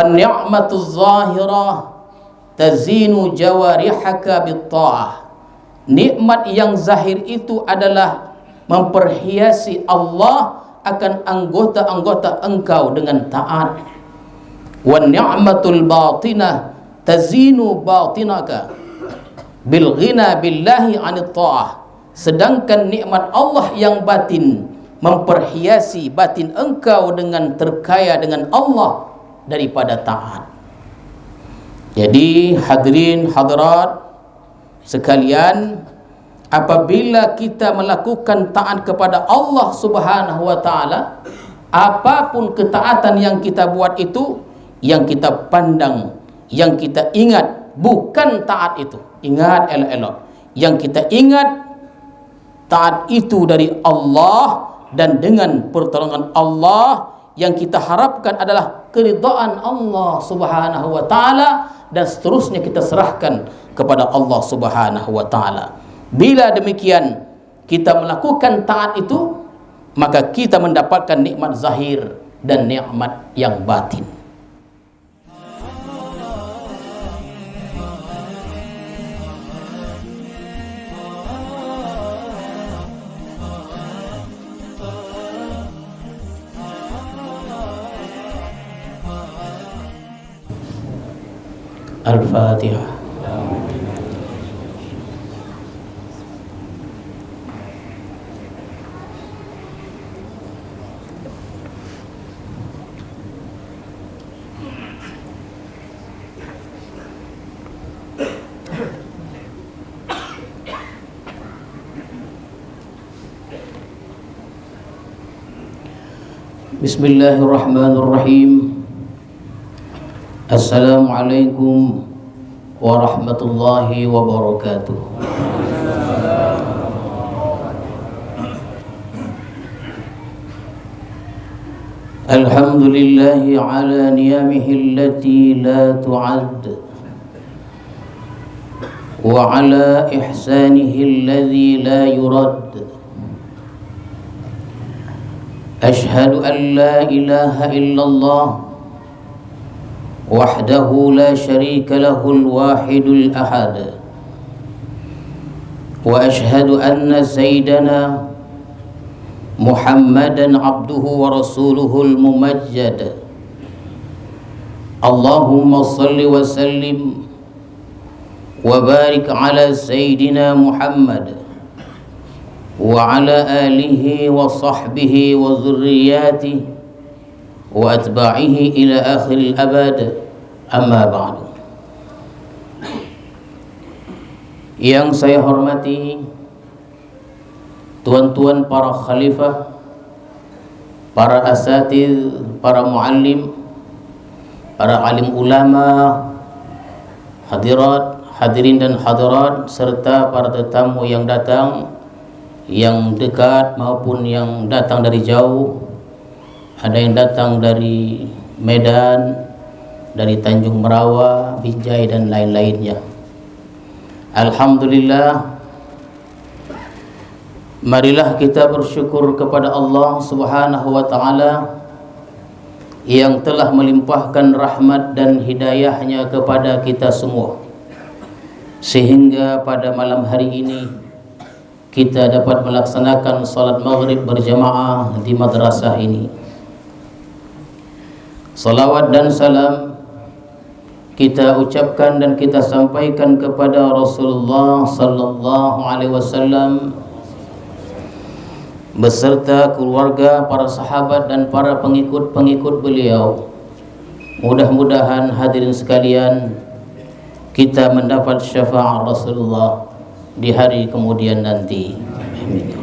ni'matu zahirah tazinu jawarihaka bitta'ah. Nikmat yang zahir itu adalah memperhiasi Allah akan anggota-anggota engkau dengan taat. Wa ni'matul batinah tazinu batinaka bil ghina billahi 'anit ta'ah. Sedangkan nikmat Allah yang batin memperhiasi batin engkau dengan terkaya dengan Allah daripada taat. Jadi hadirin hadirat sekalian, apabila kita melakukan taat kepada Allah Subhanahu wa taala, apapun ketaatan yang kita buat itu, yang kita pandang, yang kita ingat bukan taat itu. Ingat elok-elok, yang kita ingat taat itu dari Allah, dan dengan pertolongan Allah yang kita harapkan adalah keridhaan Allah Subhanahu wa taala, dan seterusnya kita serahkan kepada Allah Subhanahu wa taala. Bila demikian kita melakukan taat itu, maka kita mendapatkan nikmat zahir dan nikmat yang batin. Al-Fatihah. Bismillahirrahmanirrahim. Assalamualaikum warahmatullahi wabarakatuh. Alhamdulillahi ala niyamihi allati la tu'ad, wa ala ihsanihi alladhi la yurad. Ashhadu an la ilaha illallah وحده لا شريك له الواحد الأحد وأشهد أن سيدنا محمدا عبده ورسوله الممجد اللهم صل وسلم وبارك على سيدنا محمد وعلى آله وصحبه وذرياته وأتباعه إلى آخر الأبد. Amma ba'du. Yang saya hormati tuan-tuan para khalifah, para asatidz, para muallim, para alim ulama, hadirat, hadirin dan hadirat, serta para tetamu yang datang, yang dekat maupun yang datang dari jauh. Ada yang datang dari Medan, dari Tanjung Merawa, Binjai dan lain-lainnya. Alhamdulillah, marilah kita bersyukur kepada Allah Subhanahu wa taala yang telah melimpahkan rahmat dan hidayahnya kepada kita semua, sehingga pada malam hari ini kita dapat melaksanakan salat maghrib berjamaah di madrasah ini. Salawat dan salam kita ucapkan dan kita sampaikan kepada Rasulullah sallallahu alaihi wasallam beserta keluarga, para sahabat dan para pengikut-pengikut beliau. Mudah-mudahan hadirin sekalian kita mendapat syafaat Rasulullah di hari kemudian nanti. Amin.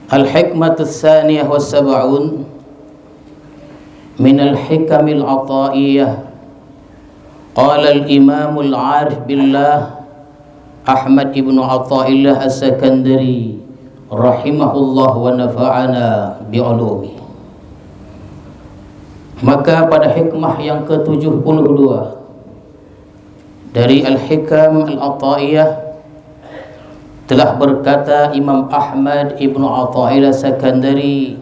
Al-hikmatu tsaniyah was-sab'un min al-hikamil ataiyah. Qala al-imam al-arif billah Ahmad ibn Athaillah as-Sakandari rahimahullah wa nafa'ana bi'ulumi. Maka pada hikmah yang ke-72 dari al-hikam al-ataiyah Telah berkata Imam Ahmad Ibnu Athaillah Sakandari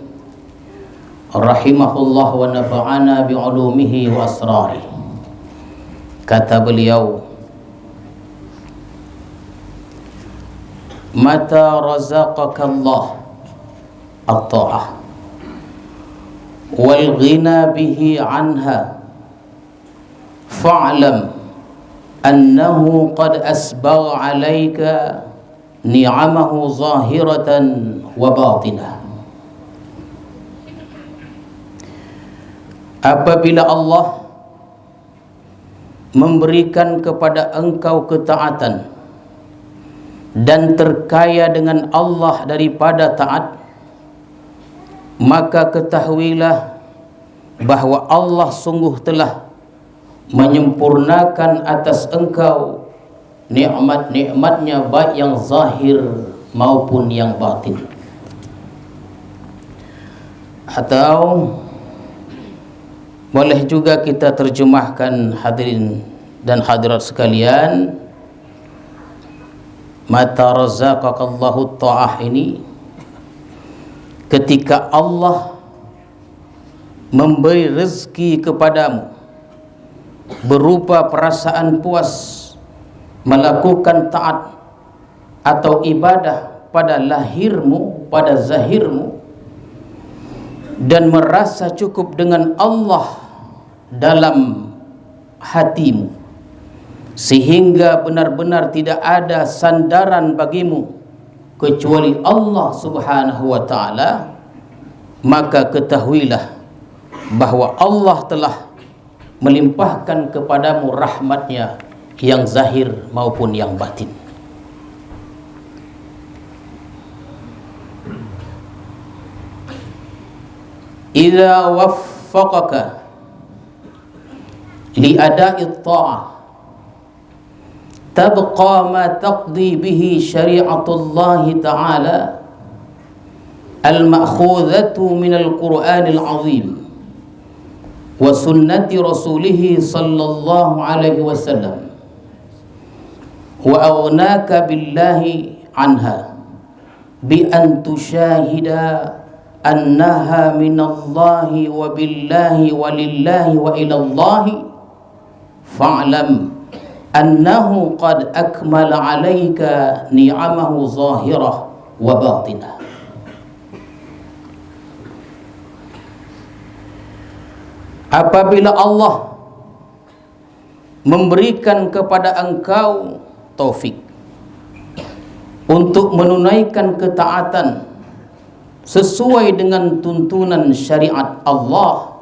rahimahullah wa nafa'ana bi'ulumihi wa asrari. Kata beliau, mata razaqaka Allah at-ta'ah wal ghina bihi anha fa'lam annahu qad asbagha 'alaika ni'amahu zahiratan wa batinah. Apabila Allah memberikan kepada engkau ketaatan dan terkaya dengan Allah daripada taat, maka ketahuilah bahwa Allah sungguh telah menyempurnakan atas engkau nikmat-nikmatnya, baik yang zahir maupun yang batin. Atau boleh juga kita terjemahkan, hadirin dan hadirat sekalian, mata razaqakallahu ta'ah ini, ketika Allah memberi rezeki kepadamu berupa perasaan puas melakukan taat atau ibadah pada lahirmu, pada zahirmu, dan merasa cukup dengan Allah dalam hatimu, sehingga benar-benar tidak ada sandaran bagimu kecuali Allah Subhanahu wa ta'ala, maka ketahuilah bahwa Allah telah melimpahkan kepadamu rahmatnya yang zahir maupun yang batin. Idza waffaqaka li ada'i ta'ah tabqa ma taqdi bihi syari'atullah ta'ala al-ma'khudhatu min al-Qur'anil 'azim wa sunnati rasulih sallallahu alaihi wasallam wa aghnaka billahi anha bi an tushahida annaha minallahi wa billahi wa lillahi wa ilallahi fa'lam annahu qad akmala 'alaika ni'amahu zahirah wa batinah. Apabila Allah memberikan kepada engkau taufik untuk menunaikan ketaatan sesuai dengan tuntunan syariat Allah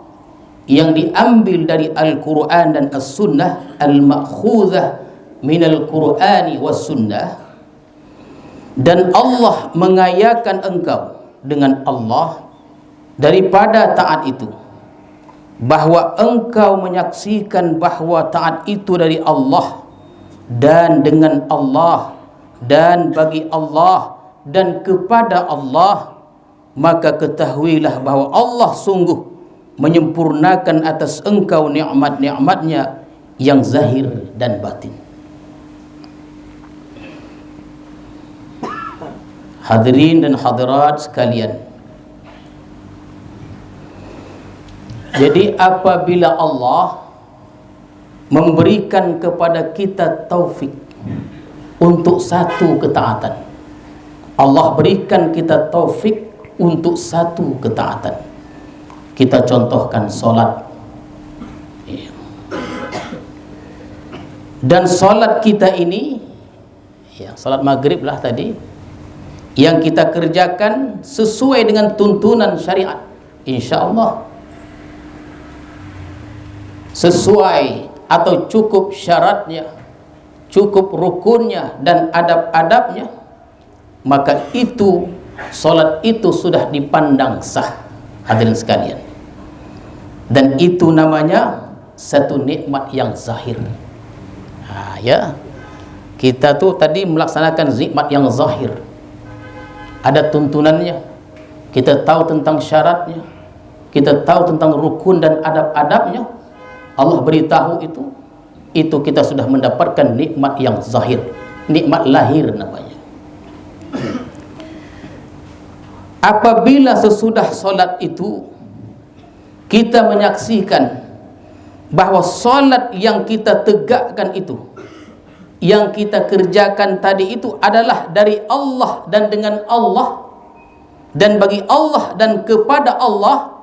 yang diambil dari Al-Quran dan As-Sunnah, al-ma'khudhah minal Qur'ani was-Sunnah, dan Allah mengayakan engkau dengan Allah daripada taat itu, bahwa engkau menyaksikan bahwa taat itu dari Allah dan dengan Allah dan bagi Allah dan kepada Allah, maka ketahuilah bahwa Allah sungguh menyempurnakan atas engkau nikmat-nikmatnya yang zahir dan batin. Hadirin dan hadirat sekalian, jadi apabila Allah memberikan kepada kita taufik untuk satu ketaatan, Allah berikan kita taufik untuk satu ketaatan. Kita contohkan solat, dan solat kita ini, solat maghrib lah tadi, yang kita kerjakan sesuai dengan tuntunan syariat, insya Allah sesuai atau cukup syaratnya, cukup rukunnya dan adab-adabnya, maka itu solat itu sudah dipandang sah, hadirin sekalian. Dan itu namanya satu nikmat yang zahir. Kita tuh tadi melaksanakan nikmat yang zahir, ada tuntunannya, kita tahu tentang syaratnya, kita tahu tentang rukun dan adab-adabnya. Allah beritahu itu kita sudah mendapatkan nikmat yang zahir, nikmat lahir namanya. apabila sesudah solat itu kita menyaksikan bahwa solat yang kita tegakkan itu, yang kita kerjakan tadi itu adalah dari Allah dan dengan Allah dan bagi Allah dan kepada Allah.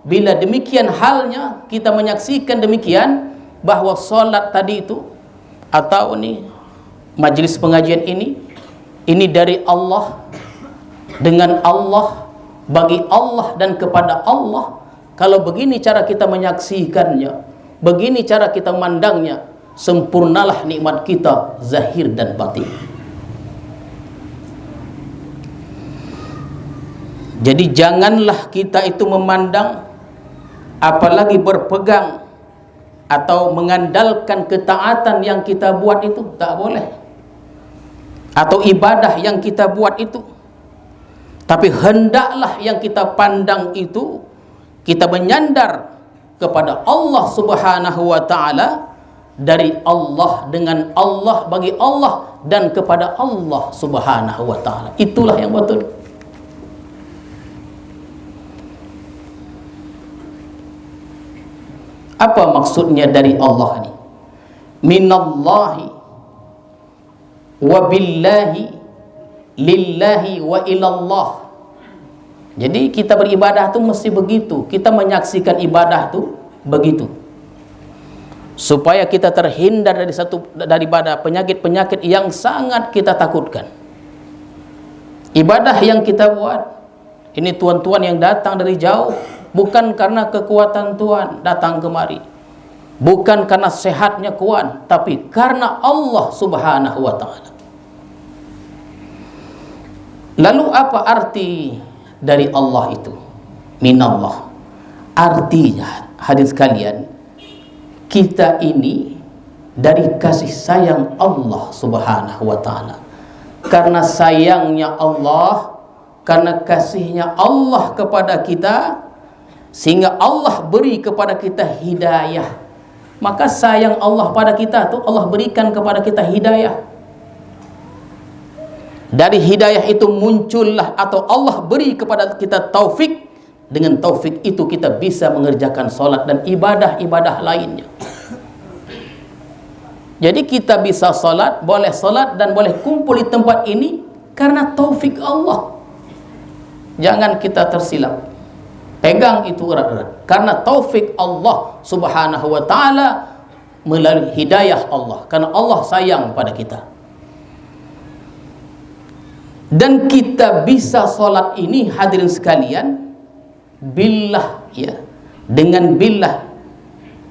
Bila demikian halnya, kita menyaksikan demikian bahwa solat tadi itu atau ini majlis pengajian ini dari Allah, dengan Allah, bagi Allah dan kepada Allah. Kalau begini cara kita menyaksikannya, begini cara kita memandangnya, sempurnalah nikmat kita zahir dan batin. Jadi janganlah kita itu memandang, apalagi berpegang atau mengandalkan ketaatan yang kita buat itu, tak boleh, atau ibadah yang kita buat itu. Tapi hendaklah yang kita pandang itu, kita menyandar kepada Allah Subhanahu wa ta'ala, dari Allah, dengan Allah, bagi Allah dan kepada Allah Subhanahu wa ta'ala. Itulah yang betul. Apa maksudnya dari Allah ini? Minallahi wa billahi lillahi wa ilallah. Jadi kita beribadah itu mesti begitu, kita menyaksikan ibadah itu begitu, supaya kita terhindar daripada penyakit-penyakit yang sangat kita takutkan. Ibadah yang kita buat ini, tuan-tuan yang datang dari jauh, bukan karena kekuatan tuan datang kemari, bukan karena sehatnya kuan, tapi karena Allah Subhanahu wa ta'ala. Lalu apa arti dari Allah itu? Minallah. Artinya, hadirin sekalian, kita ini dari kasih sayang Allah Subhanahu wa ta'ala. Karena sayangnya Allah, karena kasihnya Allah kepada kita, sehingga Allah beri kepada kita hidayah. Maka sayang Allah pada kita tuh Allah berikan kepada kita hidayah. Dari hidayah itu muncullah, atau Allah beri kepada kita taufik. Dengan taufik itu kita bisa mengerjakan solat dan ibadah-ibadah lainnya. Jadi kita bisa solat, boleh solat dan boleh kumpul di tempat ini karena taufik Allah. Jangan kita tersilap. Pegang itu erat-erat. Karena taufik Allah Subhanahu wa ta'ala, melalui hidayah Allah. Karena Allah sayang pada kita. Dan kita bisa solat ini, hadirin sekalian, billah, ya, dengan billah.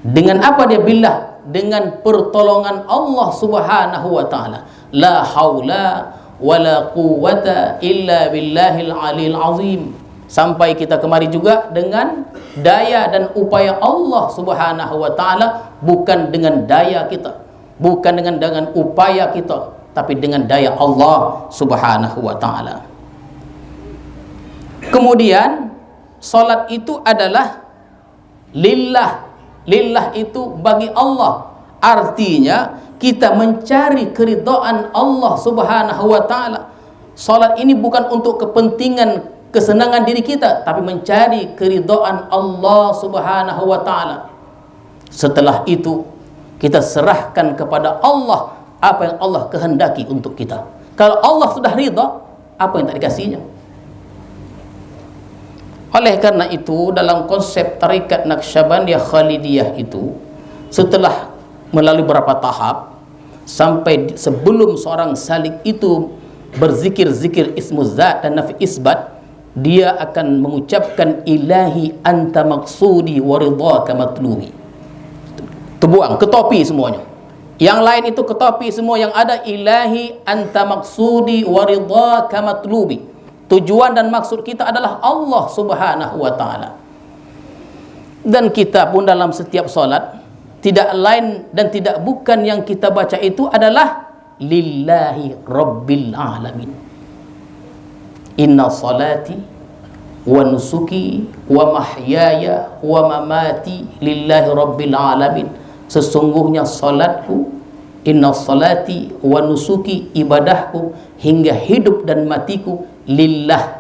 Dengan apa dia billah? Dengan pertolongan Allah Subhanahu wa ta'ala. La haula wala quwwata illa billahil aliyil azim. Sampai kita kemari juga dengan daya dan upaya Allah Subhanahu wa ta'ala, bukan dengan daya kita, bukan dengan upaya kita, tapi dengan daya Allah Subhanahu wa ta'ala. Kemudian salat itu adalah lillah. Lillah itu bagi Allah. Artinya kita mencari keridhaan Allah Subhanahu wa ta'ala. Salat ini bukan untuk kepentingan kesenangan diri kita, tapi mencari keridhaan Allah Subhanahu wa ta'ala. Setelah itu kita serahkan kepada Allah apa yang Allah kehendaki untuk kita. Kalau Allah sudah ridha, apa yang tak dikasihnya? Oleh karena itu, dalam konsep tarikat Naqsyabandiyah Khalidiyah itu, setelah melalui beberapa tahap, sampai sebelum seorang salik itu berzikir-zikir ismuz zat dan nafi isbat, dia akan mengucapkan ilahi anta maqsudi wa ridhaka matlubi. Terbuang, ketopi semuanya. Yang lain itu ketopi semua, yang ada ilahi anta maqsudi wa ridhaka matlubi. Tujuan dan maksud kita adalah Allah Subhanahu wa ta'ala. Dan kita pun dalam setiap solat, tidak lain dan tidak bukan yang kita baca itu adalah lillahi rabbil alamin. Inna salati wa nusuki wa mahyaya wa mamati lillahi rabbil alamin. Sesungguhnya salatku, inna salati wa nusuki, ibadahku hingga hidup dan matiku lillah,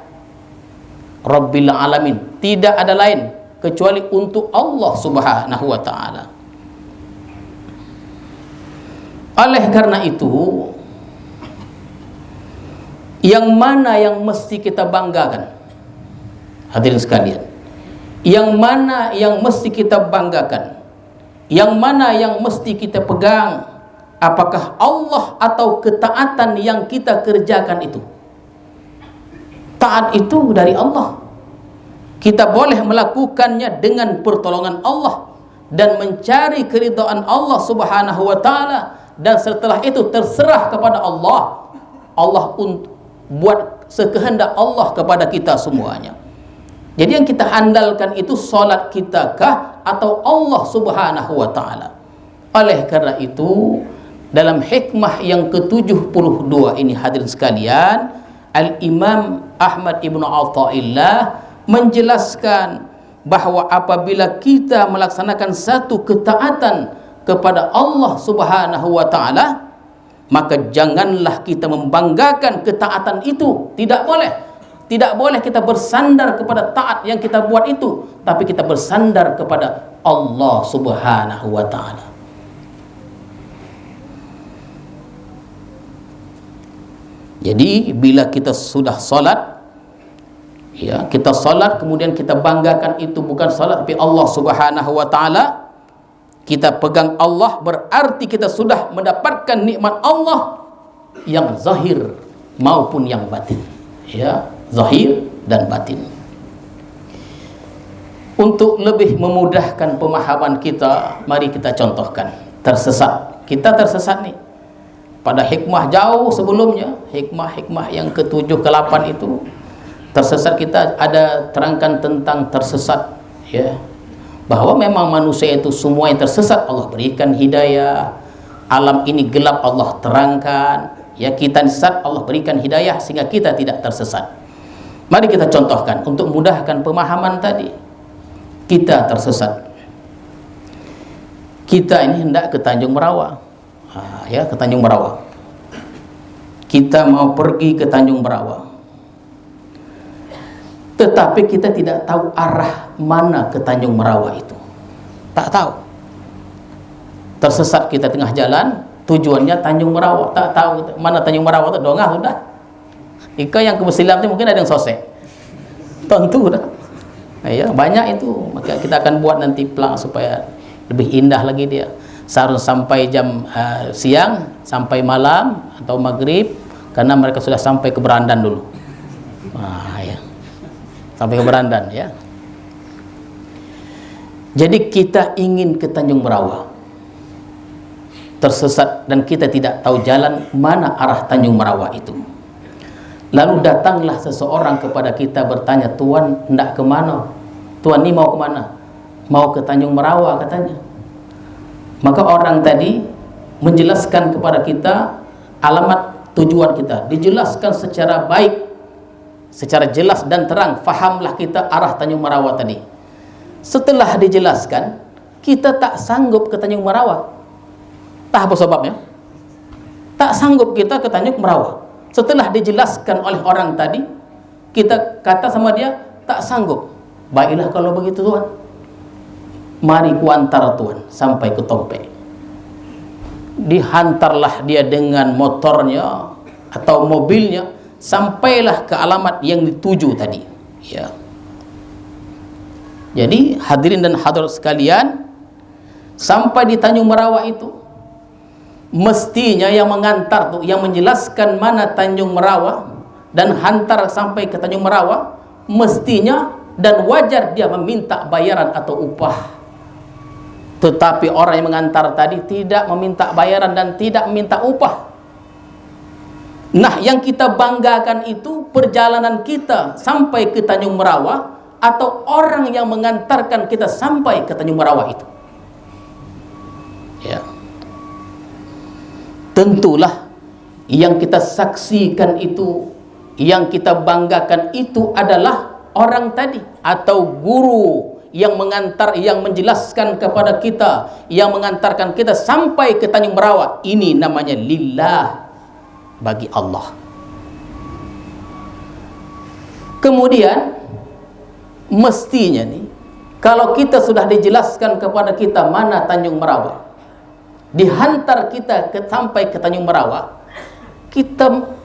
Rabbil alamin, tidak ada lain kecuali untuk Allah Subhanahu wa taala. Oleh karena itu, yang mana yang mesti kita banggakan? Hadirin sekalian, yang mana yang mesti kita banggakan? Yang mana yang mesti kita pegang? Apakah Allah atau ketaatan yang kita kerjakan itu? Taat itu dari Allah. Kita boleh melakukannya dengan pertolongan Allah dan mencari keridhaan Allah Subhanahu wa taala, dan setelah itu terserah kepada Allah. Allah buat sekehendak Allah kepada kita semuanya. Jadi yang kita andalkan itu salat kita kah atau Allah Subhanahu wa taala? Oleh karena itu, dalam hikmah yang ke-72 ini hadirin sekalian, Al-Imam Ahmad Ibn Athaillah menjelaskan bahwa apabila kita melaksanakan satu ketaatan kepada Allah Subhanahu wa taala, maka janganlah kita membanggakan ketaatan itu. Tidak boleh kita bersandar kepada taat yang kita buat itu, tapi kita bersandar kepada Allah Subhanahu wa taala. Jadi bila kita sudah salat, ya, kita salat kemudian kita banggakan itu bukan salat tapi Allah Subhanahu wa taala, kita pegang Allah, berarti kita sudah mendapatkan nikmat Allah yang zahir maupun yang batin, ya, zahir dan batin. Untuk lebih memudahkan pemahaman kita, mari kita contohkan tersesat. Kita tersesat nih pada hikmah jauh sebelumnya, hikmah yang ke-7 ke-8 itu tersesat, kita ada terangkan tentang tersesat, ya, bahwa memang manusia itu semua yang tersesat Allah berikan hidayah. Alam ini gelap Allah terangkan, ya, kita sesat Allah berikan hidayah sehingga kita tidak tersesat. Mari kita contohkan untuk mudahkan pemahaman tadi. Kita tersesat, kita ini hendak ke Tanjung Merawa, ya, ke Tanjung Merawa. Kita mau pergi ke Tanjung Merawa, tetapi kita tidak tahu arah mana ke Tanjung Merawa itu. Tak tahu. Tersesat kita tengah jalan, tujuannya Tanjung Merawa, tak tahu mana Tanjung Merawa itu, dongah sudah. Ika yang kebersilam itu mungkin ada yang sosek. Tentu dah. Ya, banyak itu. Maka kita akan buat nanti pelang supaya lebih indah lagi dia. Seharusnya sampai jam siang, sampai malam atau maghrib, karena mereka sudah sampai ke Berandan dulu. Ya. Sampai ke Berandan, ya. Jadi kita ingin ke Tanjung Merawa, tersesat dan kita tidak tahu jalan mana arah Tanjung Merawa itu. Lalu datanglah seseorang kepada kita bertanya, "Tuan hendak ke mana? Tuan ini mau ke mana?" "Mau ke Tanjung Merawa," katanya. Maka orang tadi menjelaskan kepada kita alamat tujuan kita, dijelaskan secara baik, secara jelas dan terang, fahamlah kita arah Tanjung Merawa tadi. Setelah dijelaskan, kita tak sanggup ke Tanjung Merawa. Tak apa sebabnya? Tak sanggup kita ke Tanjung Merawa. Setelah dijelaskan oleh orang tadi, kita kata sama dia, tak sanggup. Baiklah kalau begitu Tuan, mari kuantar Tuan sampai ke Tompe. Dihantarlah dia dengan motornya atau mobilnya, sampailah ke alamat yang dituju tadi, ya. Jadi hadirin dan hadirat sekalian, sampai di Tanjung Merawa itu, mestinya yang mengantar tuh, yang menjelaskan mana Tanjung Merawa dan hantar sampai ke Tanjung Merawa, mestinya dan wajar dia meminta bayaran atau upah. Tetapi orang yang mengantar tadi tidak meminta bayaran dan tidak meminta upah. Nah, yang kita banggakan itu perjalanan kita sampai ke Tanjung Merawa atau orang yang mengantarkan kita sampai ke Tanjung Merawa itu. Ya. Tentulah yang kita saksikan itu, yang kita banggakan itu adalah orang tadi atau guru yang mengantar, yang menjelaskan kepada kita, yang mengantarkan kita sampai ke Tanjung Merawa. Ini namanya lillah, bagi Allah. Kemudian mestinya nih, kalau kita sudah dijelaskan kepada kita mana Tanjung Merawa, dihantar kita sampai ke Tanjung Merawa,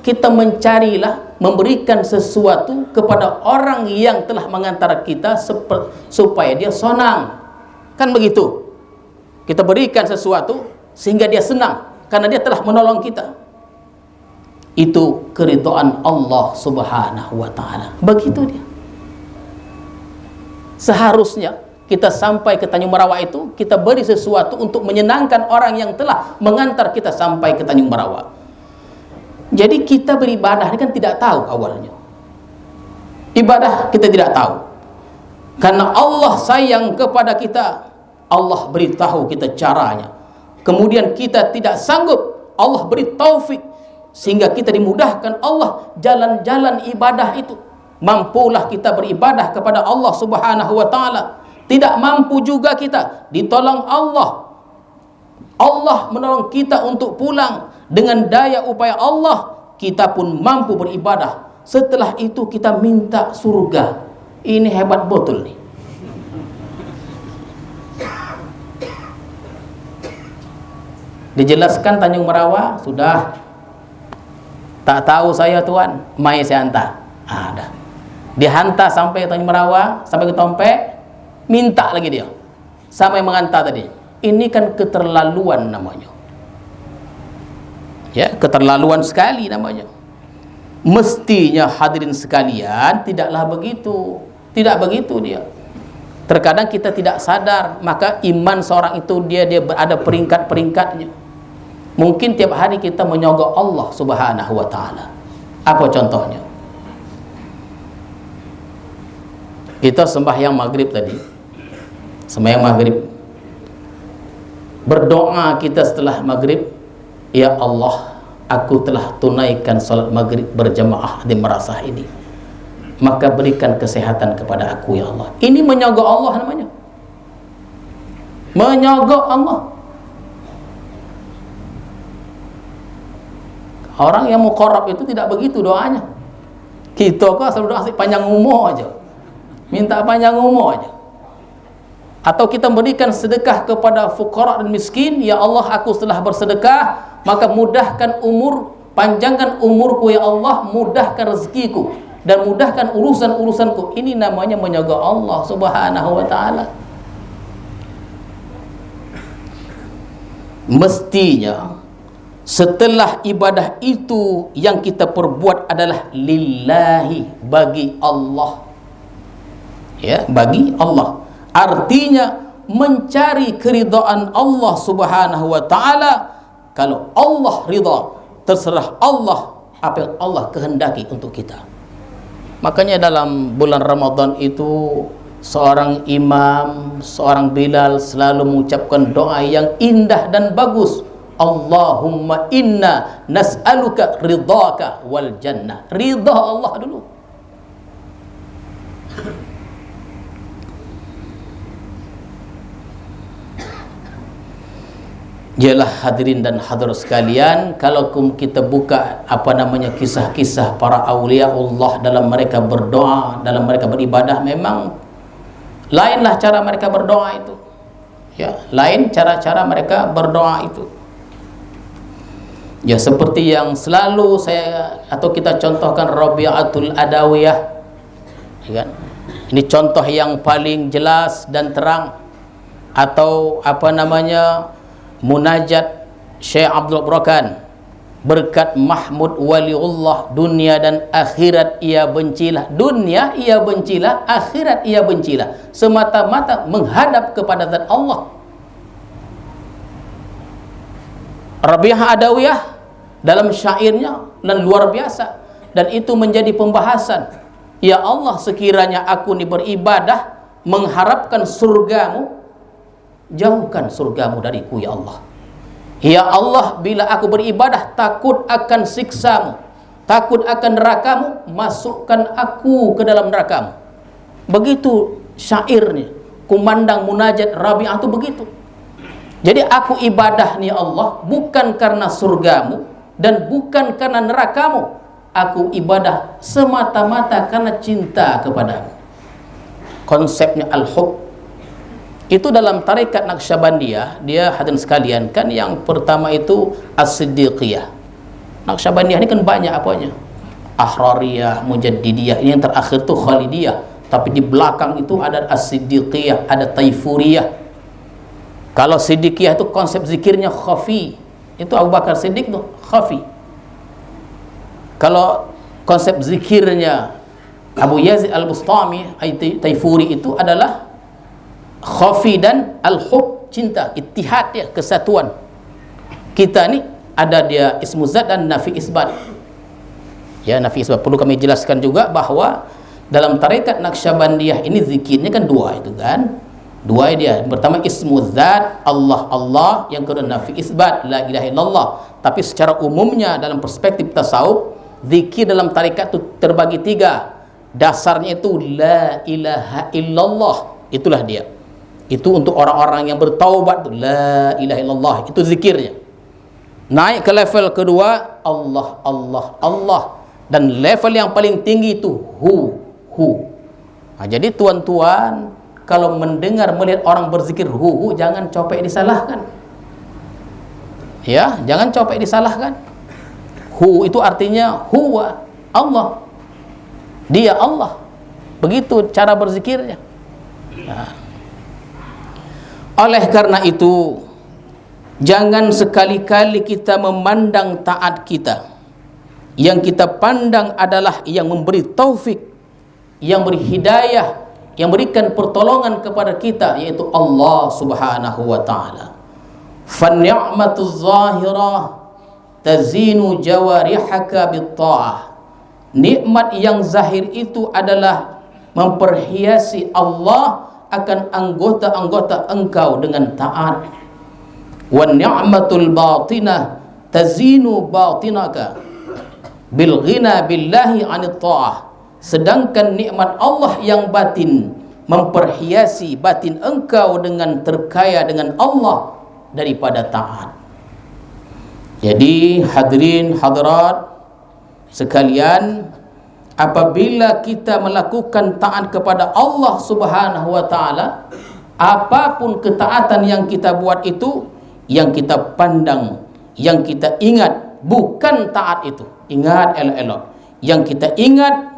kita mencarilah, memberikan sesuatu kepada orang yang telah mengantar kita supaya dia senang. Kan begitu? Kita berikan sesuatu sehingga dia senang karena dia telah menolong kita. Itu keridhaan Allah Subhanahu wa taala. Begitu dia. Seharusnya kita sampai ke Tanjung Merawa itu, kita beri sesuatu untuk menyenangkan orang yang telah mengantar kita sampai ke Tanjung Merawa. Jadi kita beribadah ini kan tidak tahu awalnya. Ibadah kita tidak tahu. Karena Allah sayang kepada kita, Allah beritahu kita caranya. Kemudian kita tidak sanggup, Allah beri taufik sehingga kita dimudahkan Allah jalan-jalan ibadah itu. Mampulah kita beribadah kepada Allah Subhanahu wa taala. Tidak mampu juga kita, ditolong Allah. Allah menolong kita untuk pulang. Dengan daya upaya Allah, kita pun mampu beribadah. Setelah itu kita minta surga. Ini hebat betul nih. Dijelaskan Tanjung Merawa, sudah. Tak tahu saya tuan, mai saya hantar. Ada. Dihantar sampai Tanjung Merawa, sampai ke Tompe, minta lagi dia. Sampai mengantar tadi. Ini kan keterlaluan namanya. Ya, keterlaluan sekali namanya. Mestinya hadirin sekalian tidaklah begitu. Tidak begitu dia. Terkadang kita tidak sadar, maka iman seorang itu dia ada peringkat-peringkatnya. Mungkin tiap hari kita menyogok Allah Subhanahu wa taala. Apa contohnya? Kita sembahyang maghrib tadi. Sembahyang maghrib. Berdoa kita setelah maghrib, ya Allah, aku telah tunaikan salat maghrib berjamaah di Merasah ini. Maka berikan kesehatan kepada aku ya Allah. Ini menyogok Allah namanya. Menyogok Allah. Orang yang muqarrab itu tidak begitu doanya. Kita kok selalu doa panjang umur aja. Minta panjang umur aja. Atau kita berikan sedekah kepada fuqara dan miskin, ya Allah aku setelah bersedekah, maka mudahkan umur, panjangkan umurku ya Allah, mudahkan rezekiku dan mudahkan urusan-urusanku. Ini namanya menyogok Allah Subhanahu wa taala. Mestinya setelah ibadah itu yang kita perbuat adalah lillahi, bagi Allah. Ya, bagi Allah. Artinya mencari keridhaan Allah Subhanahu wa taala. Kalau Allah ridha, terserah Allah apa yang Allah kehendaki untuk kita. Makanya dalam bulan Ramadan itu seorang imam, seorang Bilal selalu mengucapkan doa yang indah dan bagus. Allahumma inna nas'aluka ridhaka wal jannah. Ridha Allah dulu. Ialah hadirin dan hadirat sekalian, kalau kita buka kisah-kisah para awliya Allah dalam mereka berdoa, dalam mereka beribadah, memang lainlah cara mereka berdoa itu. Ya, lain cara-cara mereka berdoa itu. Ya, seperti yang selalu kita contohkan Rabi'atul Adawiyah. Ya kan? Ini contoh yang paling jelas dan terang. Atau munajat Syekh Abdul Burakan, berkat Mahmud Waliullah, dunia dan akhirat ia bencilah. Dunia ia bencilah, akhirat ia bencilah, semata-mata menghadap kepada zat Allah. Rabi'ah Adawiyah dalam syairnya dan luar biasa, dan itu menjadi pembahasan. Ya Allah, sekiranya aku ini beribadah mengharapkan surgamu, jauhkan surgamu dariku ya Allah. Ya Allah, bila aku beribadah takut akan siksamu, takut akan nerakamu, masukkan aku ke dalam nerakamu. Begitu syairnya, kumandang munajat Rabi'ah itu begitu. Jadi aku ibadah nih Allah bukan karena surgamu dan bukan karena nerakamu. Aku ibadah semata-mata karena cinta kepadamu. konsepnya al-hub. Itu dalam tarekat Naqsyabandiyah, dia hadirin sekalian, kan yang pertama itu as-siddiqiyah. Naqsyabandiyah ini kan banyak apanya, Ahrariyah, Mujaddidiyah, ini yang terakhir tuh Khalidiyah. Tapi di belakang itu ada as-siddiqiyah, ada taifuriyah. Kalau siddiqiyah itu konsep zikirnya khafi, itu Abu Bakar Siddiq tuh khafi. Kalau konsep zikirnya Abu Yazid Al-Bustami Taifuri itu adalah khafi dan al-hub, cinta, ittihad, ya, kesatuan. Kita ni ada dia ismu zat dan nafi isbat. Ya, nafi isbat perlu kami jelaskan juga bahwa dalam tarekat Naqsyabandiyah ini zikirnya kan dua itu kan. Dua dia. Pertama ismu zat, Allah Allah, yang kedua nafi isbat, la ilaha illallah. Tapi secara umumnya dalam perspektif tasawuf, zikir dalam tarekat itu terbagi tiga. Dasarnya itu la ilaha illallah, itulah dia. Itu untuk orang-orang yang bertaubat, la ilaha illallah, itu zikirnya. Naik ke level kedua, Allah Allah Allah, dan level yang paling tinggi itu hu. Nah, jadi tuan-tuan, kalau mendengar melihat orang berzikir hu, jangan copek disalahkan. Ya, jangan copek disalahkan. Hu itu artinya huwa, Allah. Dia Allah. Begitu cara berzikirnya. Nah. Oleh karena itu, jangan sekali-kali kita memandang taat kita. Yang kita pandang adalah yang memberi taufik, yang beri hidayah, yang berikan pertolongan kepada kita, yaitu Allah Subhanahu wa ta'ala. Fan-ni'matu zahirah tazinu jawarihaka bit-ta'ah. Nikmat yang zahir itu adalah memperhiasi Allah akan anggota-anggota engkau dengan taat. Wan ni'matul batinah tazinu batinaka bil ghina billahi 'anit ta'ah. Sedangkan nikmat Allah yang batin memperhiasi batin engkau dengan terkaya dengan Allah daripada taat. Jadi hadirin hadirat sekalian, apabila kita melakukan taat kepada Allah Subhanahu wa ta'ala, apapun ketaatan yang kita buat itu, yang kita pandang, yang kita ingat bukan taat itu. Ingat elok-elok, yang kita ingat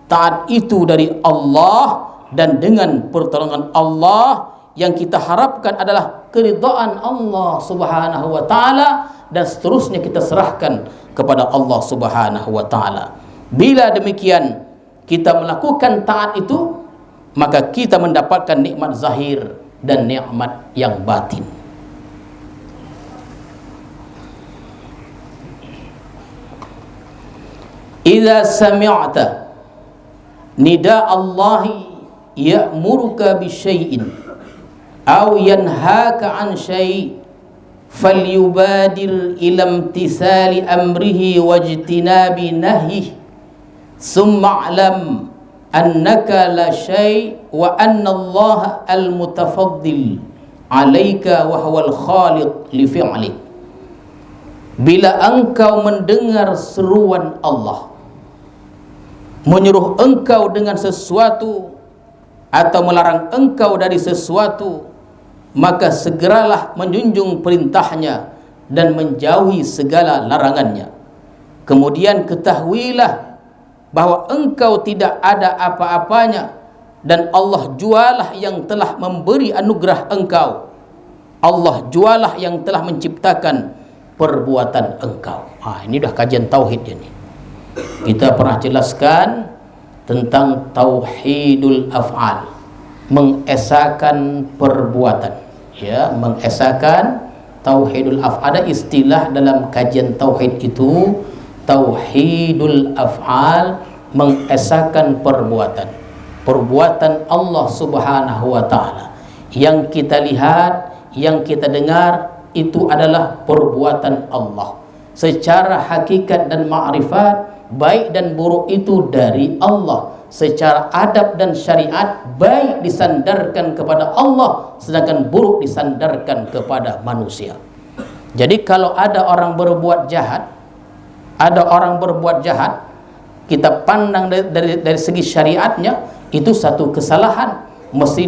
taat itu dari Allah dan dengan pertolongan Allah. Yang kita harapkan adalah keridhaan Allah Subhanahu wa ta'ala, dan seterusnya kita serahkan kepada Allah Subhanahu wa ta'ala. Bila demikian kita melakukan taat itu, maka kita mendapatkan nikmat zahir dan nikmat yang batin. Idza sami'ta nida Allahi ya'muruka bi syai'in aw yanhaka an syai' falyubadir ila imtisali amrihi wajtinabi nahyihi summa a'lam annaka la syai' wa anna Allah al-mutafaddil 'alaika wa huwal khaliq li fi'lik. Bila engkau mendengar seruan Allah menyuruh engkau dengan sesuatu atau melarang engkau dari sesuatu, maka segeralah menjunjung perintahnya dan menjauhi segala larangannya. Kemudian ketahuilah bahwa engkau tidak ada apa-apanya, dan Allah jualah yang telah memberi anugerah engkau. Allah jualah yang telah menciptakan perbuatan engkau. Ini dah kajian tauhid ini. Kita pernah jelaskan tentang tauhidul af'al, mengesakan perbuatan, ya, mengesakan tauhidul af'al. Ada istilah dalam kajian tauhid itu tauhidul af'al, mengesakan perbuatan. Perbuatan Allah Subhanahu wa ta'ala yang kita lihat, yang kita dengar, itu adalah perbuatan Allah. Secara hakikat dan ma'rifat, baik dan buruk itu dari Allah. Secara adab dan syariat, baik disandarkan kepada Allah, sedangkan buruk disandarkan kepada manusia. Jadi kalau ada orang berbuat jahat, kita pandang dari segi syariatnya, itu satu kesalahan, mesti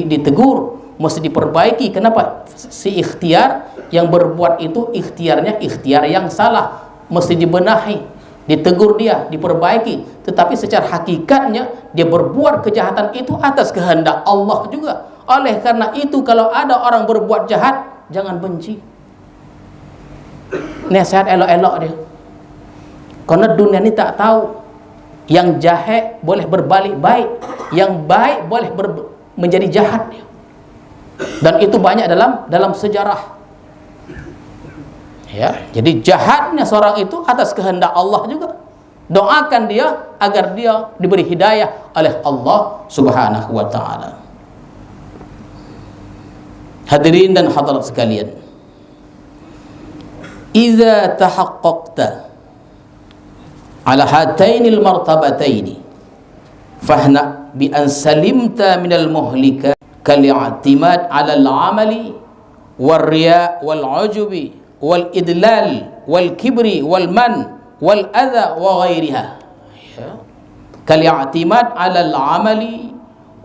ditegur, mesti diperbaiki. Kenapa? Si ikhtiar yang berbuat itu ikhtiarnya ikhtiar yang salah, mesti dibenahi, ditegur dia, diperbaiki. Tetapi secara hakikatnya dia berbuat kejahatan itu atas kehendak Allah juga. Oleh karena itu, kalau ada orang berbuat jahat, jangan benci, nasihat elok-elok dia. Karena dunia ini tak tahu, yang jahat boleh berbalik baik, yang baik boleh menjadi jahat dia. Dan itu banyak dalam sejarah. Ya, jadi jahatnya seorang itu atas kehendak Allah juga. Doakan dia agar dia diberi hidayah oleh Allah Subhanahu wa taala. Hadirin dan hadirat sekalian, idza tahaqqaqta ala hatainil martabataini fahna bi an salimta minal muhlika kal i'timad ala al-amali wal riya wal ujubi wal idlal wal kibri wal man wal adha wa ghairiha. Kal i'timad ala al-amali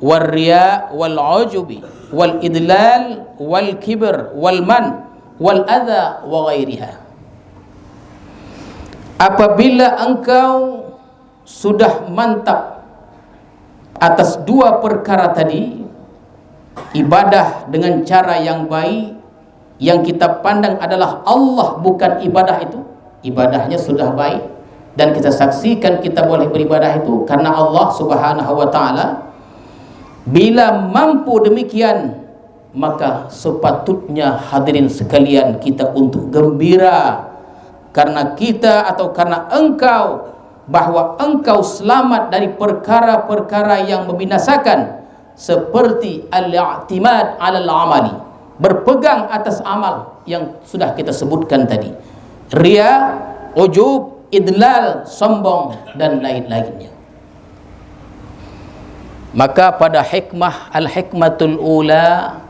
wal riya wal ujubi wal idlal wal kibr wal man wal adha wa ghairiha. Apabila engkau sudah mantap atas dua perkara tadi, ibadah dengan cara yang baik, yang kita pandang adalah Allah, bukan ibadah itu, ibadahnya sudah baik, dan kita saksikan kita boleh beribadah itu karena Allah Subhanahu wa taala. Bila mampu demikian, maka sepatutnya hadirin sekalian kita untuk gembira karena kita atau karena engkau, bahwa engkau selamat dari perkara-perkara yang membinasakan, seperti al-i'timad 'alal amali, berpegang atas amal yang sudah kita sebutkan tadi, riya, ujub, idlal, sombong dan lain-lainnya. Maka pada hikmah al-hikmatul ula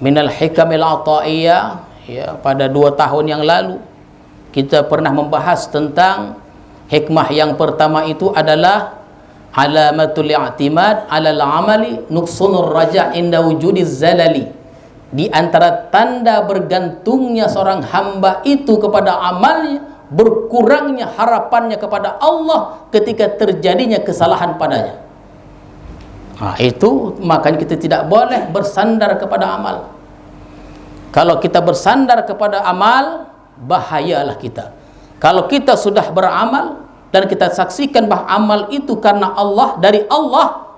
minal hikamil ata'iyah, ya, pada 2 tahun yang lalu kita pernah membahas tentang hikmah yang pertama itu adalah alamatul i'timad 'alal amali nuqsunur raja' inda wujudiz zalali. Di antara tanda bergantungnya seorang hamba itu kepada amalnya, berkurangnya harapannya kepada Allah ketika terjadinya kesalahan padanya. Nah, itu makanya kita tidak boleh bersandar kepada amal. Kalau kita bersandar kepada amal, bahayalah kita. Kalau kita sudah beramal dan kita saksikan bahwa amal itu karena Allah, dari Allah,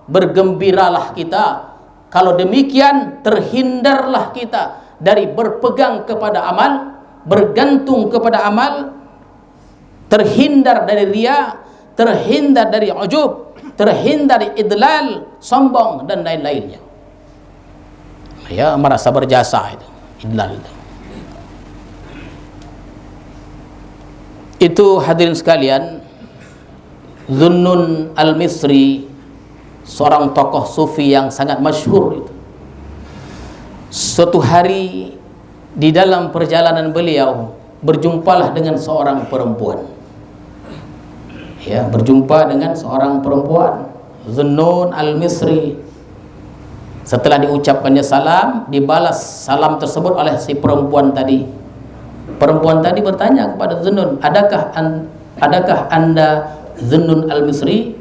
bergembiralah kita. Kalau demikian, terhindarlah kita dari berpegang kepada amal, bergantung kepada amal, terhindar dari riya, terhindar dari ujub, terhindar dari idlal, sombong dan lain-lainnya. Ya, merasa berjasa itu, idlal itu. Itu hadirin sekalian, Zunnun al-Misri, seorang tokoh sufi yang sangat masyhur itu. Suatu hari di dalam perjalanan beliau berjumpalah dengan seorang perempuan. Ya, berjumpa dengan seorang perempuan, Zunnun al-Misri. Setelah diucapkannya salam, dibalas salam tersebut oleh si perempuan tadi. Perempuan tadi bertanya kepada Zunnun, adakah anda Zunnun al-Misri?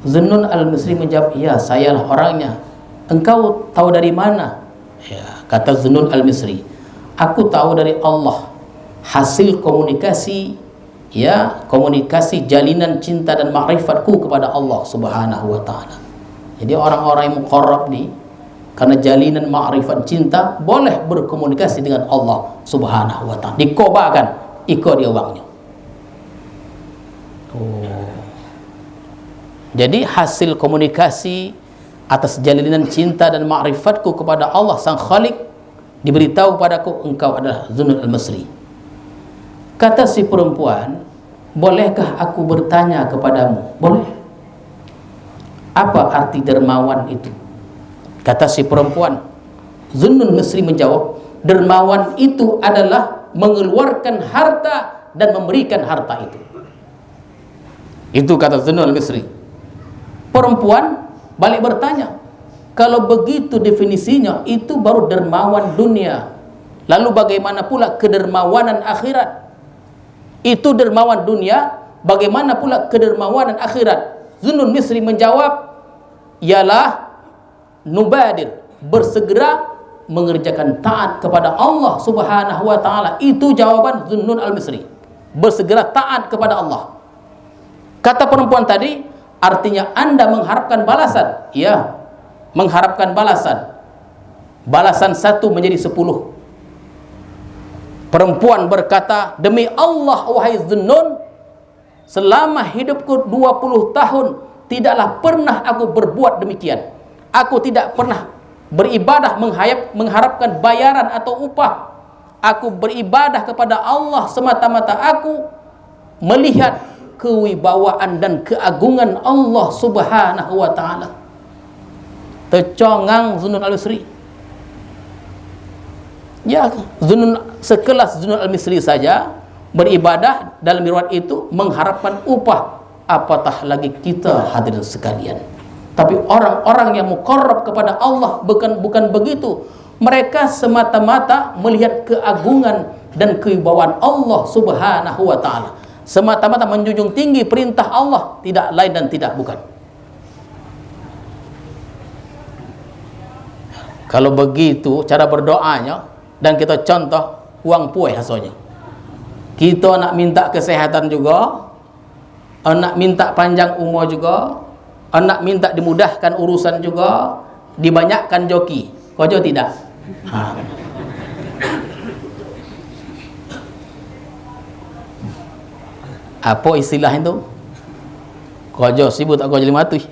Zunnun al-Misri menjawab, ya, sayalah orangnya. Engkau tahu dari mana? Ya, kata Zunnun al-Misri, aku tahu dari Allah, hasil komunikasi, ya, komunikasi jalinan cinta dan ma'rifatku kepada Allah Subhanahu wa taala. Jadi orang-orang yang muqarrab nih, karena jalinan ma'rifat cinta, boleh berkomunikasi dengan Allah Subhanahu wa ta'ala. Dikobakan, ikut dia uangnya. Jadi hasil komunikasi atas jalinan cinta dan ma'rifatku kepada Allah Sang Khalik, diberitahu padaku engkau adalah Zunnun al-Misri. Kata si perempuan, bolehkah aku bertanya kepadamu? Boleh. Apa arti dermawan itu? Kata si perempuan, Zunnun Misri menjawab, dermawan itu adalah mengeluarkan harta dan memberikan harta itu. Itu kata Zunnun Misri. perempuan balik bertanya, kalau begitu definisinya, itu baru dermawan dunia. Lalu bagaimana pula kedermawanan akhirat? Itu dermawan dunia, bagaimana pula kedermawanan akhirat? Zunnun Misri menjawab, ialah nubadir, bersegera mengerjakan taat kepada Allah Subhanahu wa taala. Itu jawaban Zunnun al-Misri, bersegera taat kepada Allah. Kata perempuan tadi, artinya Anda mengharapkan balasan. Ya, mengharapkan balasan. Balasan 1 menjadi 10. Perempuan berkata, demi Allah wahai Zunnun, selama hidupku 20 tahun tidaklah pernah aku berbuat demikian. Aku tidak pernah beribadah mengharapkan bayaran atau upah. Aku beribadah kepada Allah semata-mata aku melihat kewibawaan dan keagungan Allah Subhanahu wa taala. Tercongang Zunnun al-Misri. Ya, sekelas Zunnun al-Misri saja beribadah dalam riwayat itu mengharapkan upah, apatah lagi kita hadirin sekalian. Tapi orang-orang yang muqarrab kepada Allah bukan begitu. Mereka semata-mata melihat keagungan dan kewibawaan Allah Subhanahu wa taala. Semata-mata menjunjung tinggi perintah Allah, tidak lain dan tidak bukan. Kalau begitu cara berdoanya, dan kita contoh uang puai hasilnya. Kita nak minta kesehatan juga, nak minta panjang umur juga, nak minta dimudahkan urusan juga, dibanyakkan joki. Kojo tidak? Apa istilah itu? Kojo sibuk tak kojo 500.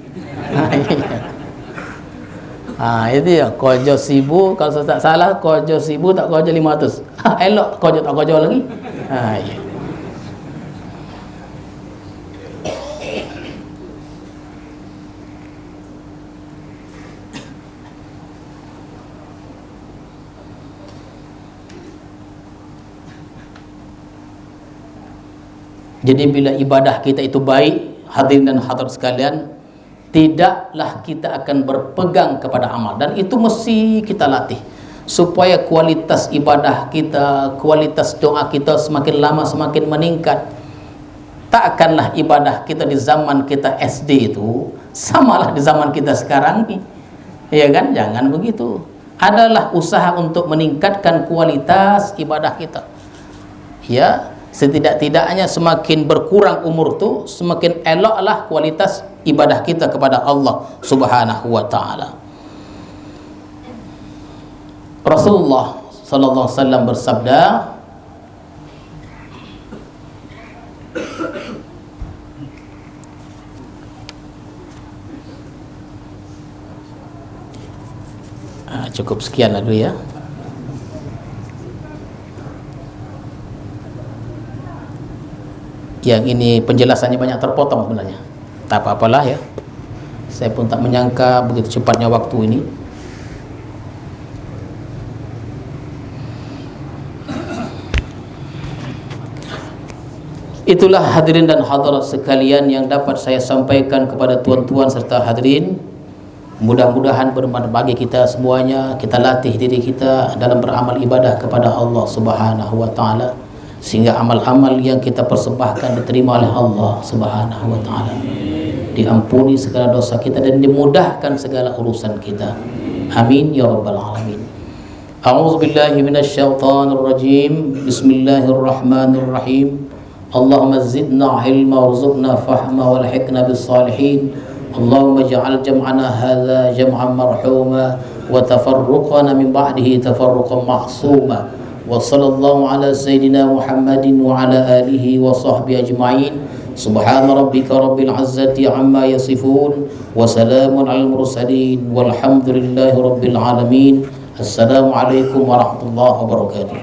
Itu ya, kojo sibuk, kalau saya tak salah, kojo sibuk tak kojo 500. Elok kojo tak kojo lagi. Ya. Jadi bila ibadah kita itu baik, hadirin dan hadirat sekalian, tidaklah kita akan berpegang kepada amal, dan itu mesti kita latih supaya kualitas ibadah kita, kualitas doa kita semakin lama semakin meningkat. Takkanlah ibadah kita di zaman kita SD itu samalah di zaman kita sekarang ni, ya kan? Jangan begitu. Adalah usaha untuk meningkatkan kualitas ibadah kita. Ya, setidak-tidaknya semakin berkurang umur tu, semakin eloklah kualitas ibadah kita kepada Allah Subhanahu wa taala. Rasulullah sallallahu alaihi wasallam bersabda, cukup sekianlah dulu ya. Yang ini penjelasannya banyak terpotong sebenarnya. Tak apa-apalah ya. Saya pun tak menyangka begitu cepatnya waktu ini. Itulah hadirin dan hadirat sekalian yang dapat saya sampaikan kepada tuan-tuan serta hadirin. Mudah-mudahan bermanfaat bagi kita semuanya. Kita latih diri kita dalam beramal ibadah kepada Allah Subhanahu wa taala, sehingga amal-amal yang kita persembahkan diterima oleh Allah Subhanahu wa taala, diampuni segala dosa kita dan dimudahkan segala urusan kita. Amin ya rabbal alamin. A'udzu billahi minasyaitonir rajim. Bismillahirrahmanirrahim. Allahumma zidna ilma warzuqna fahma walhiqna bis salihin. Allahumma ij'al jam'ana hadza jam'an marhuma wa tafarruqana min ba'dihi tafarruqan ma'suma. Wa sallallahu ala sayyidina Muhammadin wa ala alihi wa sahbihi ajma'in. Subhana rabbika rabbil izzati amma yasifun wa salamun alal mursalin walhamdulillahi rabbil alamin. Assalamualaikum warahmatullahi wabarakatuh.